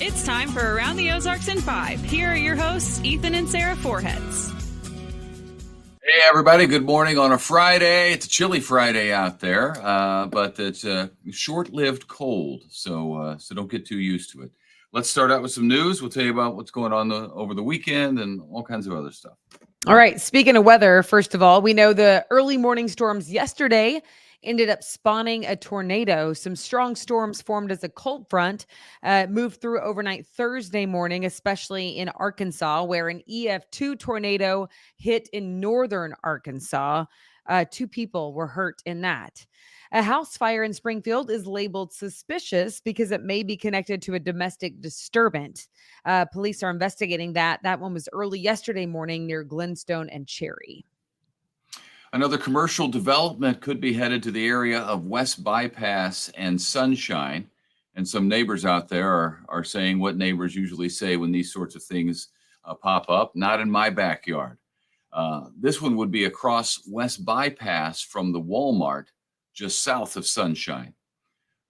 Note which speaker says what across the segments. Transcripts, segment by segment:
Speaker 1: It's time for Around the Ozarks in 5. Here are your hosts, Ethan and Sarah Foreheads.
Speaker 2: Hey, everybody. Good morning on a Friday. It's a chilly Friday out there, but it's a short-lived cold, so don't get too used to it. Let's start out with some news. We'll tell you about what's going on over the weekend and all kinds of other stuff.
Speaker 3: All right. Speaking of weather, first of all, we know the early morning storms yesterday ended up spawning a tornado. Some strong storms formed as a cold front moved through overnight Thursday morning, especially in Arkansas, where an EF2 tornado hit in northern Arkansas. 2 people were hurt in that. A house fire in Springfield is labeled suspicious because it may be connected to a domestic disturbance. Police are investigating that. That one was early yesterday morning near Glenstone and Cherry.
Speaker 2: Another commercial development could be headed to the area of West Bypass and Sunshine. And some neighbors out there are saying what neighbors usually say when these sorts of things pop up. Not in my backyard. This one would be across West Bypass from the Walmart just south of Sunshine.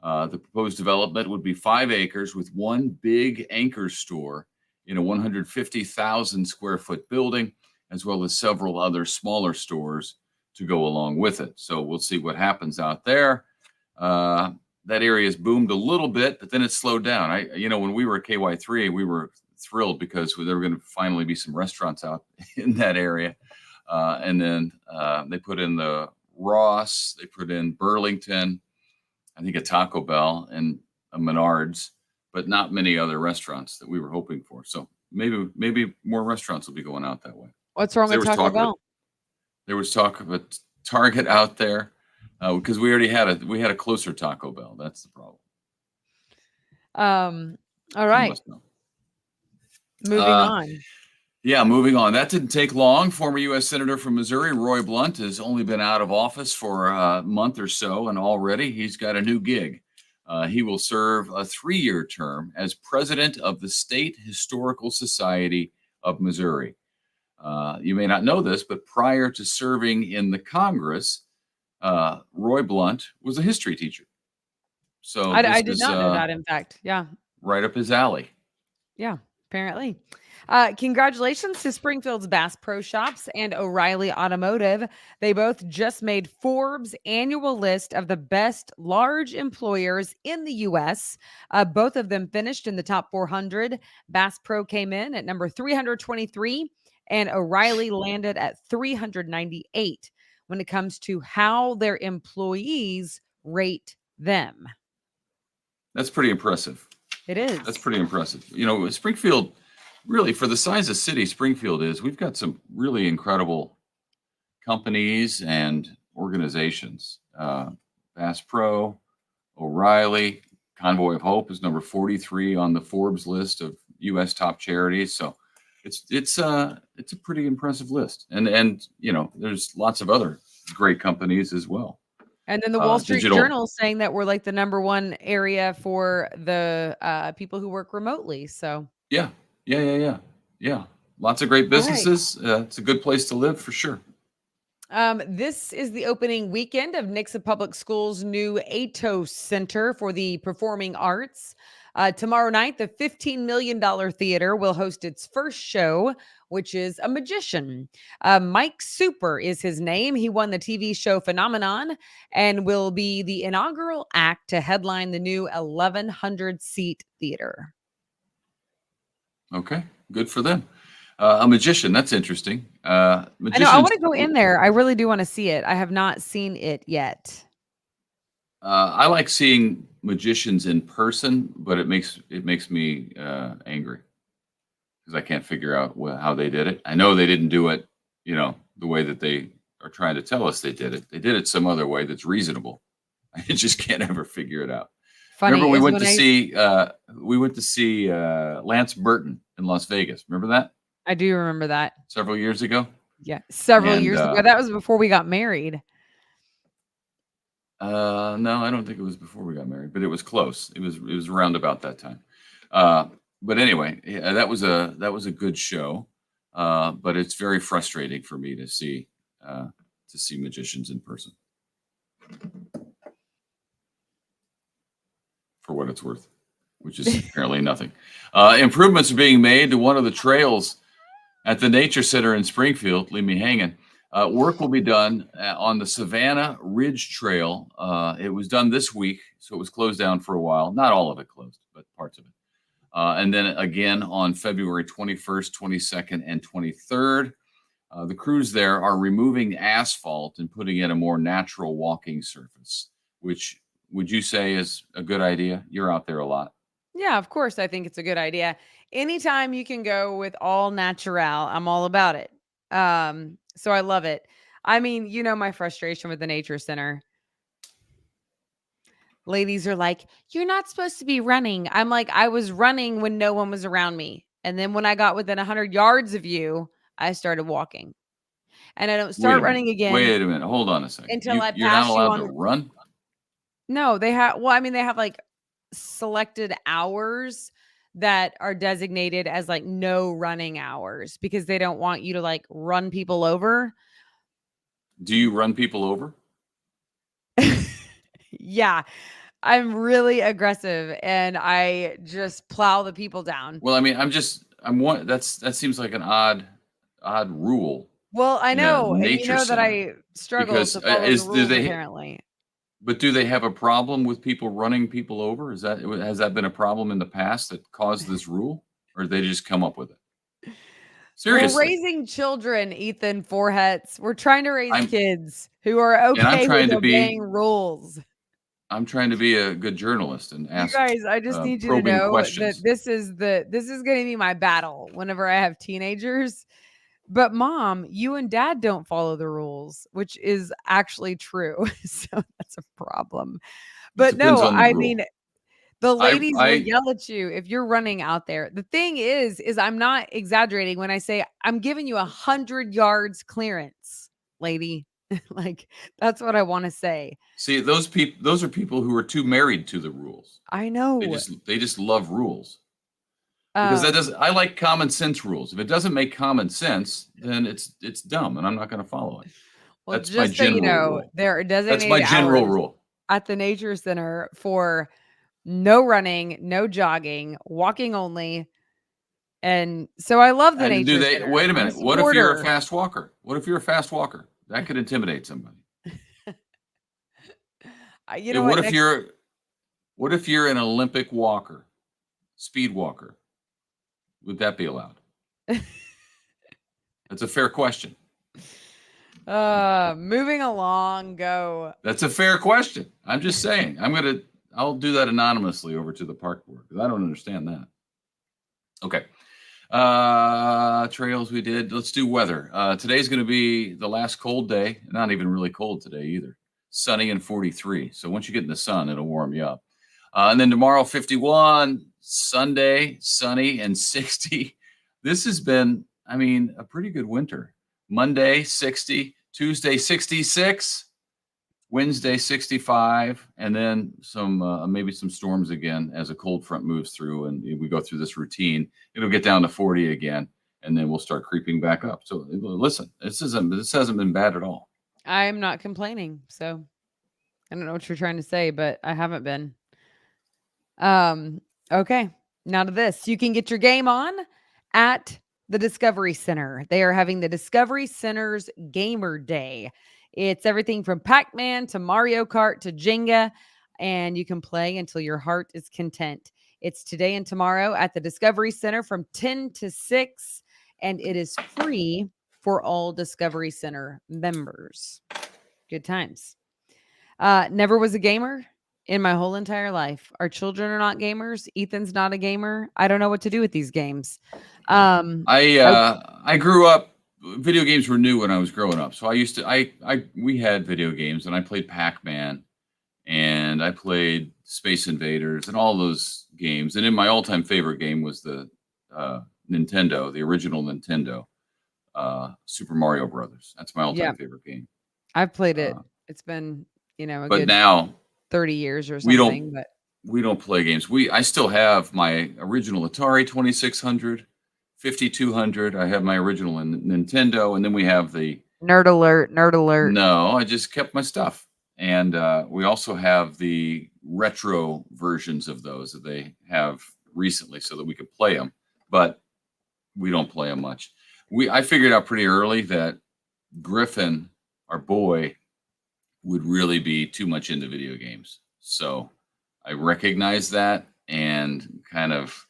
Speaker 2: The proposed development would be 5 acres with one big anchor store in a 150,000 square foot building, as well as several other smaller stores to go along with it. So we'll see what happens out there. That area has boomed a little bit, but then it slowed down. When we were at KY3, we were thrilled because there were going to finally be some restaurants out in that area. And then they put in the Ross, they put in Burlington, I think a Taco Bell and a Menards, but not many other restaurants that we were hoping for. So maybe more restaurants will be going out that way.
Speaker 3: What's wrong with Taco Bell?
Speaker 2: There was talk of a Target out there because we already had a closer Taco Bell. That's the problem.
Speaker 3: All right. Moving on.
Speaker 2: Yeah, moving on. That didn't take long. Former U.S. Senator from Missouri, Roy Blunt, has only been out of office for a month or so, and already he's got a new gig. He will serve a 3-year term as president of the State Historical Society of Missouri. You may not know this, but prior to serving in the Congress, Roy Blunt was a history teacher. So
Speaker 3: I did not know that, in fact. Yeah.
Speaker 2: Right up his alley.
Speaker 3: Yeah, apparently. Congratulations to Springfield's Bass Pro Shops and O'Reilly Automotive. They both just made Forbes' annual list of the best large employers in the U.S. Both of them finished in the top 400. Bass Pro came in at number 323, and O'Reilly landed at 398 when it comes to how their employees rate them.
Speaker 2: That's pretty impressive.
Speaker 3: It is.
Speaker 2: That's pretty impressive. Springfield, really, for the size of city Springfield is, we've got some really incredible companies and organizations. Bass Pro, O'Reilly, Convoy of Hope is number 43 on the Forbes list of U.S. top charities. So it's a pretty impressive list. And there's lots of other great companies as well.
Speaker 3: And then the Wall Street Journal saying that we're like the number 1 area for the people who work remotely. So
Speaker 2: yeah. Lots of great businesses. Right. It's a good place to live for sure.
Speaker 3: This is the opening weekend of Nixa Public Schools' new ATOS Center for the Performing Arts. Tomorrow night, the $15 million theater will host its first show, which is a magician. Mike Super is his name. He won the TV show Phenomenon and will be the inaugural act to headline the new 1,100-seat theater.
Speaker 2: Okay, good for them. A magician, that's interesting.
Speaker 3: I know, I want to go in there. I really do want to see it. I have not seen it yet.
Speaker 2: I like seeing magicians in person, but it makes me angry because I can't figure out how they did it. I know they didn't do it, the way that they are trying to tell us they did it. They did it some other way that's reasonable. I just can't ever figure it out. Remember, we went to see Lance Burton in Las Vegas. Remember that?
Speaker 3: I do remember that.
Speaker 2: Several years ago.
Speaker 3: Yeah, several years ago. That was before we got married.
Speaker 2: No, I don't think it was before we got married, but it was close. It was around about that time. But anyway, yeah, that was a good show. But it's very frustrating for me to see magicians in person. For what it's worth. which is apparently nothing. Improvements are being made to one of the trails at the Nature Center in Springfield. Leave me hanging. Work will be done on the Savannah Ridge Trail. It was done this week, so it was closed down for a while. Not all of it closed, but parts of it. And then again on February 21st, 22nd, and 23rd. The crews there are removing asphalt and putting in a more natural walking surface, which would you say is a good idea? You're out there a lot.
Speaker 3: Yeah, of course. I think it's a good idea. Anytime you can go with all natural, I'm all about it. So I love it. I mean, you know, my frustration with the nature center. Ladies are like, you're not supposed to be running. I'm like, I was running when no one was around me. And then when I got within 100 yards of you, I started walking. And I don't start running again
Speaker 2: Wait a minute. Hold on a second.
Speaker 3: until I
Speaker 2: You're not
Speaker 3: pass you
Speaker 2: allowed
Speaker 3: on
Speaker 2: to
Speaker 3: the.
Speaker 2: run?
Speaker 3: No, they have, well, I mean, they have like selected hours that are designated as like no running hours because they don't want you to like run people over.
Speaker 2: Do you run people over?
Speaker 3: Yeah, I'm really aggressive and I just plow the people down.
Speaker 2: Well, I mean, that seems like an odd rule
Speaker 3: Well, I
Speaker 2: in a
Speaker 3: know, and you
Speaker 2: nature
Speaker 3: know that
Speaker 2: center
Speaker 3: I struggle
Speaker 2: because
Speaker 3: to follow the rules apparently.
Speaker 2: but do they have a problem with people running people over? Has that been a problem in the past that caused this rule, or did they just come up with it? Seriously.
Speaker 3: We're raising children, Ethan Foreheads. We're trying to raise
Speaker 2: I'm
Speaker 3: kids who are
Speaker 2: and I'm
Speaker 3: okay
Speaker 2: trying
Speaker 3: with
Speaker 2: to be
Speaker 3: obeying rules.
Speaker 2: I'm trying to be a good journalist and
Speaker 3: You
Speaker 2: ask
Speaker 3: guys, I just need you to
Speaker 2: probing
Speaker 3: know that
Speaker 2: questions.
Speaker 3: this is going to be my battle whenever I have teenagers. But mom, you and dad don't follow the rules, which is actually true. So that's a problem.
Speaker 2: It
Speaker 3: But
Speaker 2: depends
Speaker 3: no,
Speaker 2: on the
Speaker 3: I
Speaker 2: rule.
Speaker 3: mean, the
Speaker 2: I
Speaker 3: ladies will
Speaker 2: I
Speaker 3: yell at you if you're running out there. The thing is I'm not exaggerating when I say I'm giving you 100 yards clearance, lady. Like that's what I want to say.
Speaker 2: see those are people who are too married to the rules.
Speaker 3: I
Speaker 2: They
Speaker 3: know.
Speaker 2: just love rules. Because
Speaker 3: Um,
Speaker 2: I like common sense rules. If it doesn't make common sense, then it's dumb and I'm not going to follow it.
Speaker 3: well,
Speaker 2: That's my
Speaker 3: just so you
Speaker 2: general
Speaker 3: know,
Speaker 2: rule.
Speaker 3: there are
Speaker 2: That's my
Speaker 3: designated
Speaker 2: general
Speaker 3: hours
Speaker 2: rule.
Speaker 3: at the nature center for no running, no jogging, walking only. And so I love the
Speaker 2: And
Speaker 3: nature center.
Speaker 2: wait a
Speaker 3: I'm a
Speaker 2: minute. What if you're a
Speaker 3: supporter.
Speaker 2: fast walker? What if you're a fast walker? That could intimidate somebody.
Speaker 3: You
Speaker 2: And
Speaker 3: know what? Next,
Speaker 2: what if you're an Olympic walker, speed walker? Would that be allowed? That's a fair question.
Speaker 3: moving along, go.
Speaker 2: That's a fair question. I'm just saying. I'll do that anonymously over to the park board because I don't understand that. Okay. Trails we did. Let's do weather. Today's going to be the last cold day. Not even really cold today either. Sunny and 43. So once you get in the sun, it'll warm you up. And then tomorrow, 51. Sunday, sunny and 60. This has been, I mean, a pretty good winter. Monday, 60. Tuesday, 66. Wednesday, 65, and then some maybe some storms again as a cold front moves through and we go through this routine. It'll get down to 40 again, and then we'll start creeping back up. So listen, this hasn't been bad at all.
Speaker 3: I'm not complaining. So I don't know what you're trying to say, but I haven't been. Okay. Now to this. You can get your game on at the Discovery Center. They are having the Discovery Center's Gamer Day. It's everything from Pac-Man to Mario Kart to Jenga, and you can play until your heart is content. It's today and tomorrow at the Discovery Center from 10 to 6, and it is free for all Discovery Center members. Good times. Never was a gamer in my whole entire life. Our children are not gamers. Ethan's not a gamer. I don't know what to do with these games.
Speaker 2: I grew up. Video games were new when I was growing up, so we had video games, and I played Pac-Man, and I played Space Invaders, and all those games. And then my all-time favorite game was the Nintendo, the original Nintendo, Super Mario Brothers. That's my all-time favorite game.
Speaker 3: I've played it. It's been, a
Speaker 2: but
Speaker 3: good
Speaker 2: now
Speaker 3: 30 years or something.
Speaker 2: We don't play games. I still have my original Atari 2600. 5200. I have my original Nintendo, and then we have the
Speaker 3: Nerd alert.
Speaker 2: No, I just kept my stuff, and we also have the retro versions of those that they have recently so that we could play them, but we don't play them much. I figured out pretty early that Griffin, our boy, would really be too much into video games. So I recognized that and kind of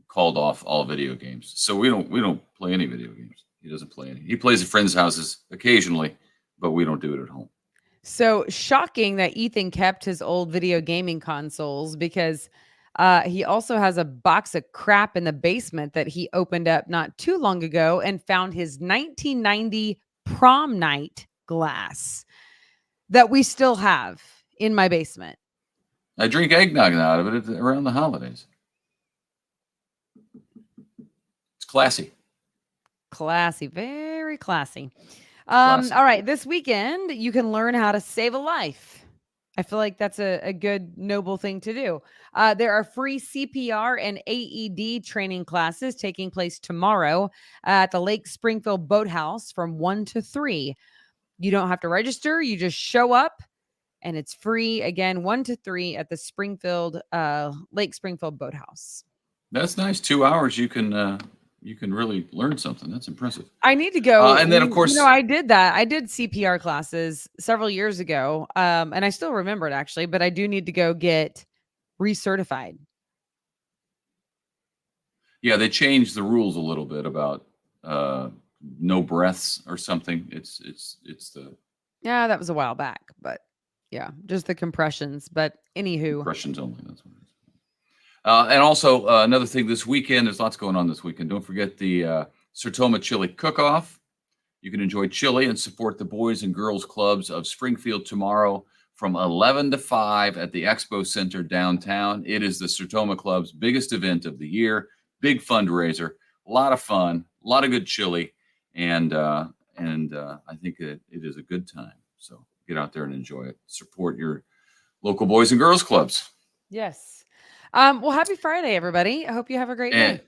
Speaker 2: called off all video games. So we don't play any video games. He doesn't play any. He plays at friends' houses occasionally, but we don't do it at home.
Speaker 3: So shocking that Ethan kept his old video gaming consoles, because he also has a box of crap in the basement that he opened up not too long ago and found his 1990 prom night glass that we still have in my basement.
Speaker 2: I drink eggnog out of it around the holidays. It's classy.
Speaker 3: Classy, very classy.
Speaker 2: Classy.
Speaker 3: All right, this weekend you can learn how to save a life. I feel like that's a good, noble thing to do. There are free CPR and AED training classes taking place tomorrow at the Lake Springfield Boathouse from 1 to 3. You don't have to register. You just show up, and it's free. Again, 1 to 3 at the Lake Springfield Boathouse.
Speaker 2: That's nice. 2 hours. You can really learn something. That's impressive.
Speaker 3: I need to go.
Speaker 2: And then, of course,
Speaker 3: I did that. I did CPR classes several years ago, and I still remember it actually. But I do need to go get recertified.
Speaker 2: Yeah, they changed the rules a little bit about no breaths or something. It's the
Speaker 3: Yeah, that was a while back, but yeah, just the compressions. But anywho,
Speaker 2: compressions only. That's what it is. And also another thing this weekend, there's lots going on this weekend. Don't forget the Sertoma Chili Cook-Off. You can enjoy chili and support the Boys and Girls Clubs of Springfield tomorrow from 11 to 5 at the Expo Center downtown. It is the Sertoma Club's biggest event of the year. Big fundraiser, a lot of fun, a lot of good chili, and I think it is a good time. So get out there and enjoy it. Support your local Boys and Girls Clubs.
Speaker 3: yes. Well, happy Friday, everybody. I hope you have a great day.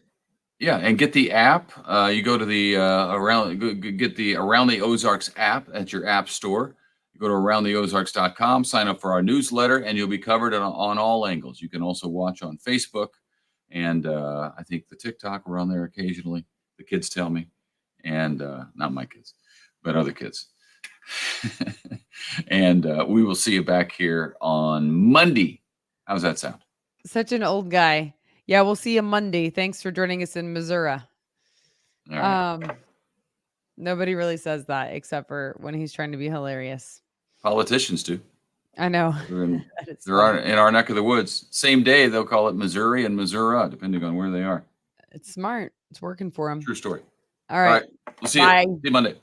Speaker 2: Yeah, and get the app. You go to the get the Around the Ozarks app at your app store. You go to aroundtheozarks.com, sign up for our newsletter, and you'll be covered on all angles. You can also watch on Facebook, and I think the TikTok, we're on there occasionally. The kids tell me, and not my kids, but other kids. And we will see you back here on Monday. How's that sound?
Speaker 3: Such an old guy. Yeah, we'll see you Monday. Thanks for joining us in Missouri.
Speaker 2: All right.
Speaker 3: Nobody really says that except for when he's trying to be hilarious.
Speaker 2: Politicians do.
Speaker 3: I know.
Speaker 2: They're in our neck of the woods. Same day, they'll call it Missouri and Missouri, depending on where they are.
Speaker 3: It's smart. It's working for them.
Speaker 2: True story.
Speaker 3: All right.
Speaker 2: We'll see you Monday.